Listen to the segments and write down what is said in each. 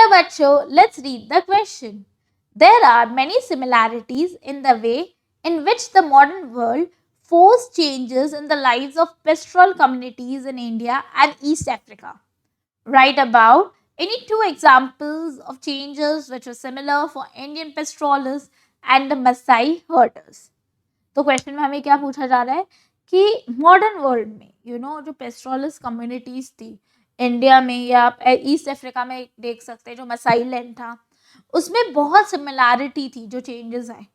चलो बच्चों, let's read the question. There are many similarities in the way in which the modern world forced changes in the lives of pastoral communities in India and East Africa. Write about any two examples of changes which were similar for Indian pastoralists and the Maasai herders. तो question में हमें क्या पूछा जा रहा है कि modern world में जो पेस्ट्रोलिस्ट कम्युनिटीज थी इंडिया में या आप ईस्ट अफ्रीका में देख सकते हैं, जो मसाई लैंड था, उसमें बहुत सिमिलैरिटी थी जो चेंजेस आए।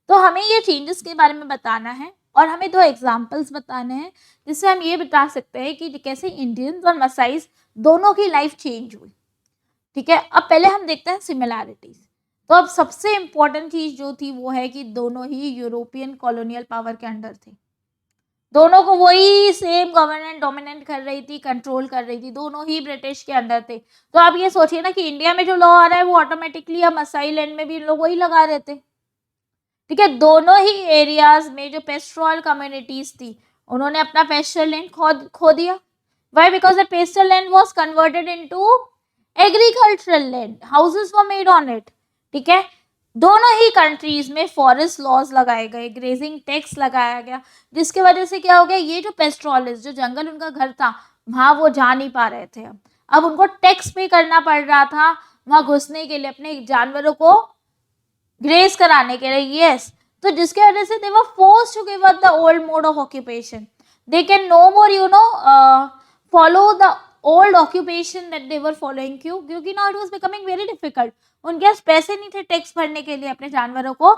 तो हमें ये चेंजेस के बारे में बताना है और हमें दो एग्जांपल्स बताने हैं जिससे हम ये बता सकते हैं कि कैसे इंडियंस और मसाइज दोनों की लाइफ चेंज हुई। ठीक है, अब पहले हम देखते हैं सिमिलैरिटीज। तो अब सबसे इम्पोर्टेंट चीज जो थी वो है कि दोनों ही यूरोपियन कॉलोनियल पावर के अंडर थे। दोनों को वही सेम गवर्नमेंट डोमिनेट कर रही थी, कंट्रोल कर रही थी, दोनों ही ब्रिटिश के अंडर थे। तो आप ये सोचिए ना कि इंडिया में जो लॉ आ रहा है वो ऑटोमेटिकली हम मसाई लैंड में भी लोग वही लगा रहे थे। ठीक है, दोनों ही एरियाज में जो पेस्ट्रोल कम्युनिटीज थी उन्होंने अपना पेस्टल लैंड खो दिया। Why? Because the pastoral land was converted into agricultural land, houses were made on it. ठीक है, दोनों ही कंट्रीज में फॉरेस्ट लॉज लगाए गए, ग्रेजिंग टैक्स लगाया गया, जिसके वजह से क्या हो गया, ये जो पेस्ट्रोलिस्ट, जो जंगल उनका घर था वहां वो जा नहीं पा रहे थे। अब उनको टैक्स पे करना पड़ रहा था वहां घुसने के लिए, अपने जानवरों को ग्रेज कराने के लिए। यस, तो जिसके वजह से they were forced to give up the old mode of occupation. They can no more follow the old occupation that they were following. क्योंकि now it was becoming very difficult. उनके पास पैसे नहीं थे टैक्स भरने के लिए अपने जानवरों को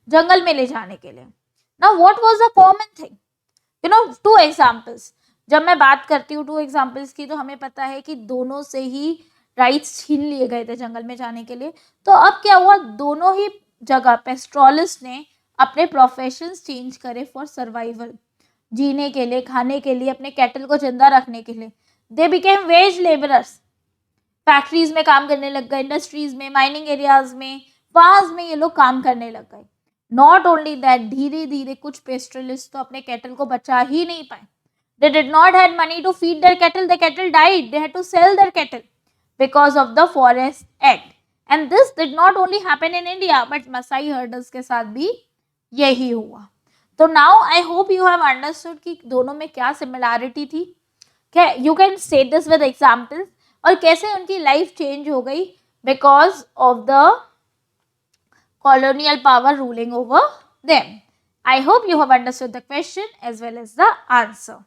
जंगल में ले जाने के लिए। Now what was the common thing? To examples. जब मैं बात करती हूँ टू एग्जांपल्स की तो हमें पता है कि दोनों से ही राइट्स छीन लिए गए थे जंगल में जाने के लिए। तो अब क्या हुआ, दोनों ही जगह पेस्ट्रोलिस्ट ने अपने प्रोफेशंस चेंज करे फॉर सर्वाइवल, जीने के लिए, खाने के लिए, अपने कैटल को जिंदा रखने के लिए। They became wage labourers, factories में काम करने लग गए, इंडस्ट्रीज में, माइनिंग एरियाज में, फार्म्स में ये लोग काम करने लग गए। नॉट ओनली दैट, धीरे धीरे कुछ पेस्ट्रोलिस्ट तो अपने कैटल को बचा ही नहीं पाए। They did not had money to feed their cattle, the cattle died, they had to sell their cattle because of the Forest Act. And this did not only happen in India, but Maasai herders के साथ भी यही हुआ। तो now I hope you have understood कि दोनों में क्या similarity थी। You can state this with examples और कैसे उनकी life change हो गई because of the colonial power ruling over them. I hope you have understood the question as well as the answer.